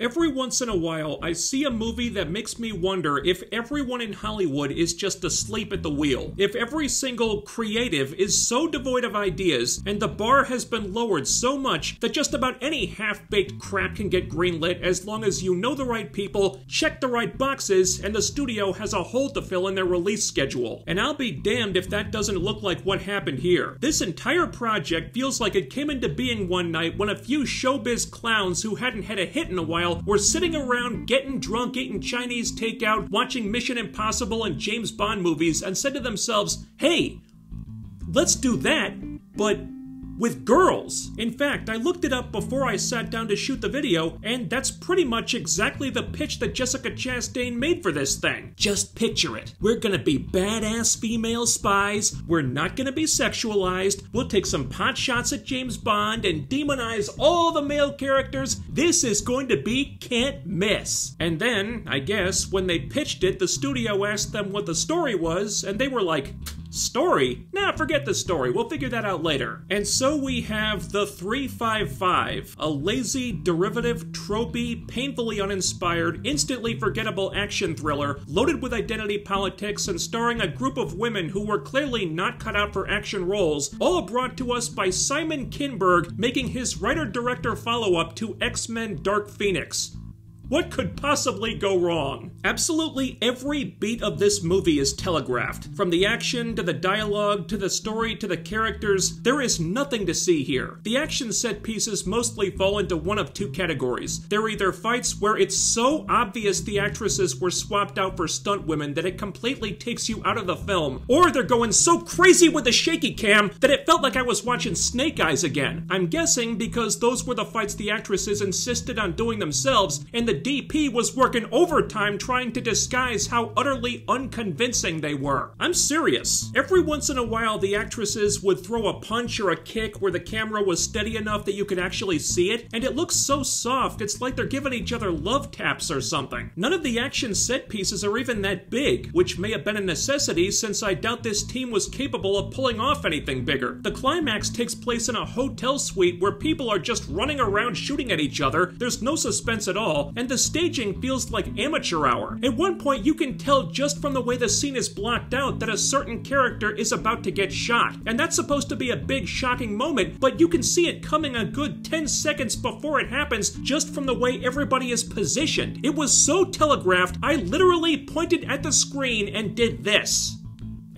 Every once in a while, I see a movie that makes me wonder if everyone in Hollywood is just asleep at the wheel. If every single creative is so devoid of ideas, and the bar has been lowered so much that just about any half-baked crap can get greenlit as long as you know the right people, check the right boxes, and the studio has a hole to fill in their release schedule. And I'll be damned if that doesn't look like what happened here. This entire project feels like it came into being one night when a few showbiz clowns who hadn't had a hit in a while were sitting around getting drunk, eating Chinese takeout, watching Mission Impossible and James Bond movies, and said to themselves, hey, let's do that, but with girls. In fact, I looked it up before I sat down to shoot the video, and that's pretty much exactly the pitch that Jessica Chastain made for this thing. Just picture it. We're gonna be badass female spies, we're not gonna be sexualized, we'll take some pot shots at James Bond and demonize all the male characters. This is going to be can't miss. And then, I guess, when they pitched it, the studio asked them what the story was, and they were like, story? Nah, forget the story. We'll figure that out later. And so we have The 355, a lazy, derivative, tropey, painfully uninspired, instantly forgettable action thriller loaded with identity politics and starring a group of women who were clearly not cut out for action roles, all brought to us by Simon Kinberg making his writer-director follow-up to X-Men Dark Phoenix. What could possibly go wrong? Absolutely every beat of this movie is telegraphed. From the action, to the dialogue, to the story, to the characters, there is nothing to see here. The action set pieces mostly fall into one of two categories. They're either fights where it's so obvious the actresses were swapped out for stunt women that it completely takes you out of the film, or they're going so crazy with the shaky cam that it felt like I was watching Snake Eyes again. I'm guessing because those were the fights the actresses insisted on doing themselves, and the DP was working overtime trying to disguise how utterly unconvincing they were. I'm serious. Every once in a while, the actresses would throw a punch or a kick where the camera was steady enough that you could actually see it, and it looks so soft, it's like they're giving each other love taps or something. None of the action set pieces are even that big, which may have been a necessity since I doubt this team was capable of pulling off anything bigger. The climax takes place in a hotel suite where people are just running around shooting at each other, there's no suspense at all, and the staging feels like amateur hour. At one point, you can tell just from the way the scene is blocked out that a certain character is about to get shot. And that's supposed to be a big, shocking moment, but you can see it coming a good 10 seconds before it happens just from the way everybody is positioned. It was so telegraphed, I literally pointed at the screen and did this.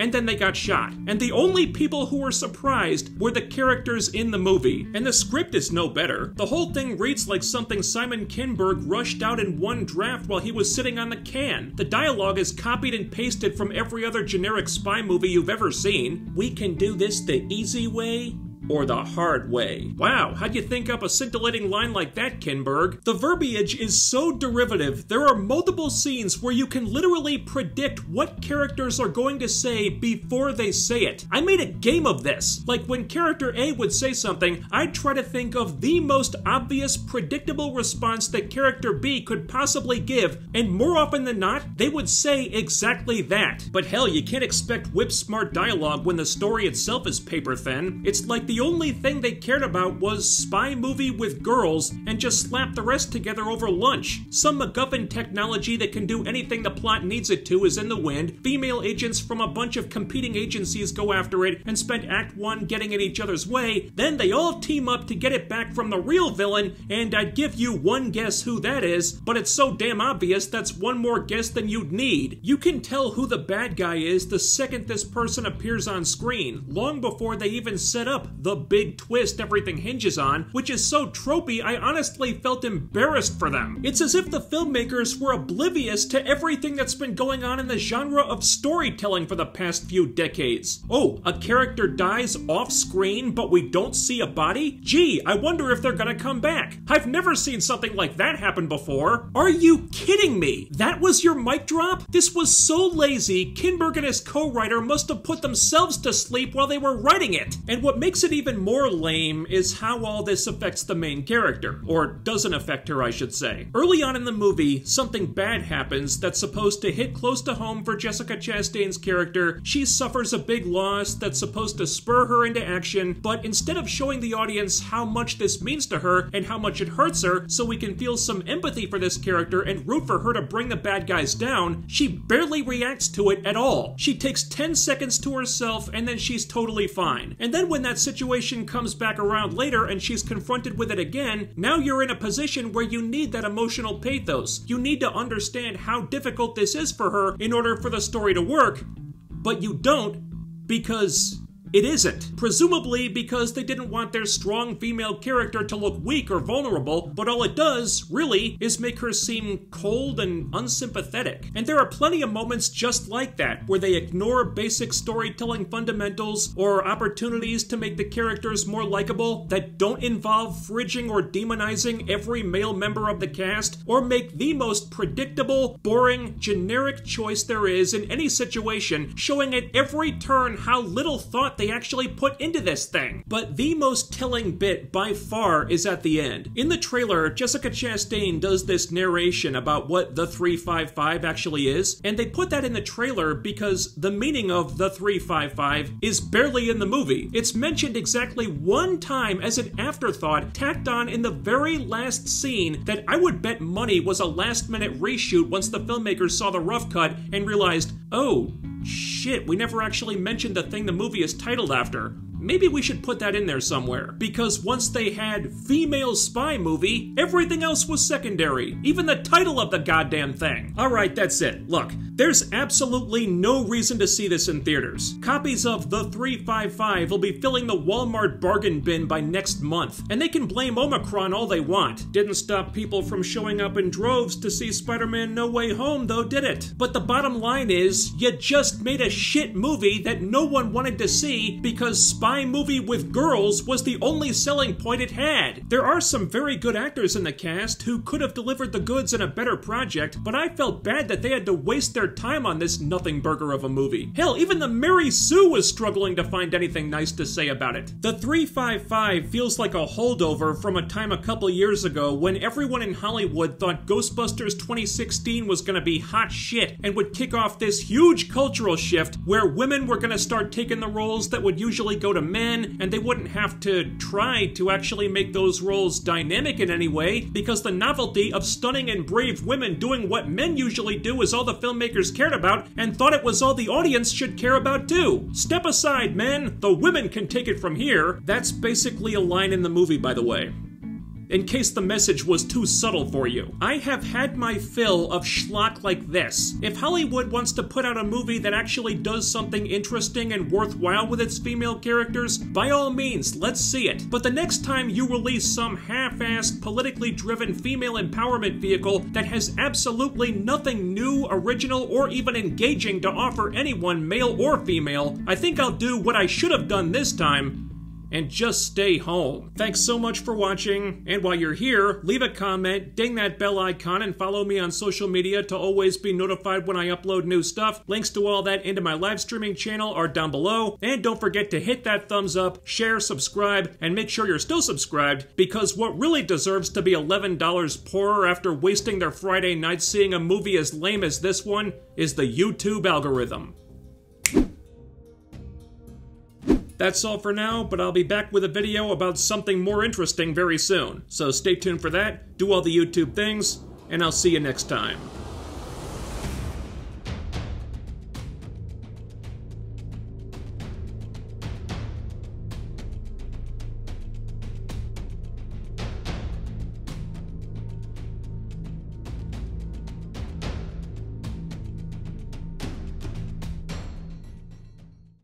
And then they got shot. And the only people who were surprised were the characters in the movie. And the script is no better. The whole thing reads like something Simon Kinberg rushed out in one draft while he was sitting on the can. The dialogue is copied and pasted from every other generic spy movie you've ever seen. We can do this the easy way or the hard way. Wow, how'd you think up a scintillating line like that, Kinberg? The verbiage is so derivative, there are multiple scenes where you can literally predict what characters are going to say before they say it. I made a game of this. Like when character A would say something, I'd try to think of the most obvious, predictable response that character B could possibly give, and more often than not, they would say exactly that. But hell, you can't expect whip-smart dialogue when the story itself is paper thin. It's like the only thing they cared about was spy movie with girls and just slap the rest together over lunch. Some MacGuffin technology that can do anything the plot needs it to is in the wind. Female agents from a bunch of competing agencies go after it and spend Act 1 getting in each other's way. Then they all team up to get it back from the real villain, and I'd give you one guess who that is, but it's so damn obvious that's one more guess than you'd need. You can tell who the bad guy is the second this person appears on screen, long before they even set up the big twist everything hinges on, which is so tropey I honestly felt embarrassed for them. It's as if the filmmakers were oblivious to everything that's been going on in the genre of storytelling for the past few decades. Oh, a character dies off screen but we don't see a body? Gee, I wonder if they're gonna come back. I've never seen something like that happen before. Are you kidding me? That was your mic drop? This was so lazy, Kinberg and his co-writer must have put themselves to sleep while they were writing it. And what makes it it even more lame is how all this affects the main character, or doesn't affect her, I should say. Early on in the movie, something bad happens that's supposed to hit close to home for Jessica Chastain's character. She suffers a big loss that's supposed to spur her into action, but instead of showing the audience how much this means to her and how much it hurts her so we can feel some empathy for this character and root for her to bring the bad guys down, she barely reacts to it at all. She takes 10 seconds to herself and then she's totally fine. And then when that situation comes back around later and she's confronted with it again, now you're in a position where you need that emotional pathos. You need to understand how difficult this is for her in order for the story to work, but you don't because it isn't. Presumably because they didn't want their strong female character to look weak or vulnerable, but all it does, really, is make her seem cold and unsympathetic. And there are plenty of moments just like that, where they ignore basic storytelling fundamentals or opportunities to make the characters more likable that don't involve fridging or demonizing every male member of the cast, or make the most predictable, boring, generic choice there is in any situation, showing at every turn how little thought they actually put into this thing. But the most telling bit by far is at the end. In the trailer, Jessica Chastain does this narration about what the 355 actually is, and they put that in the trailer because the meaning of the 355 is barely in the movie. It's mentioned exactly one time as an afterthought, tacked on in the very last scene that I would bet money was a last-minute reshoot once the filmmakers saw the rough cut and realized, oh, shit, we never actually mentioned the thing the movie is titled after. Maybe we should put that in there somewhere. Because once they had female spy movie, everything else was secondary. Even the title of the goddamn thing. Alright, that's it. Look, there's absolutely no reason to see this in theaters. Copies of The 355 will be filling the Walmart bargain bin by next month. And they can blame Omicron all they want. Didn't stop people from showing up in droves to see Spider-Man No Way Home though, did it? But the bottom line is, you just made a shit movie that no one wanted to see because spy movie with girls was the only selling point it had. There are some very good actors in the cast who could have delivered the goods in a better project, but I felt bad that they had to waste their time on this nothing burger of a movie. Hell, even the Mary Sue was struggling to find anything nice to say about it. The 355 feels like a holdover from a time a couple years ago when everyone in Hollywood thought Ghostbusters 2016 was gonna be hot shit and would kick off this huge cultural shift where women were gonna start taking the roles that would usually go to men, and they wouldn't have to try to actually make those roles dynamic in any way, because the novelty of stunning and brave women doing what men usually do is all the filmmakers cared about, and thought it was all the audience should care about too. Step aside, men. The women can take it from here. That's basically a line in the movie, by the way. In case the message was too subtle for you. I have had my fill of schlock like this. If Hollywood wants to put out a movie that actually does something interesting and worthwhile with its female characters, by all means, let's see it. But the next time you release some half-assed, politically driven female empowerment vehicle that has absolutely nothing new, original, or even engaging to offer anyone, male or female, I think I'll do what I should have done this time, and just stay home. Thanks so much for watching, and while you're here, leave a comment, ding that bell icon, and follow me on social media to always be notified when I upload new stuff. Links to all that into my live streaming channel are down below, and don't forget to hit that thumbs up, share, subscribe, and make sure you're still subscribed, because what really deserves to be $11 poorer after wasting their Friday night seeing a movie as lame as this one is the YouTube algorithm. That's all for now, but I'll be back with a video about something more interesting very soon. So stay tuned for that, do all the YouTube things, and I'll see you next time.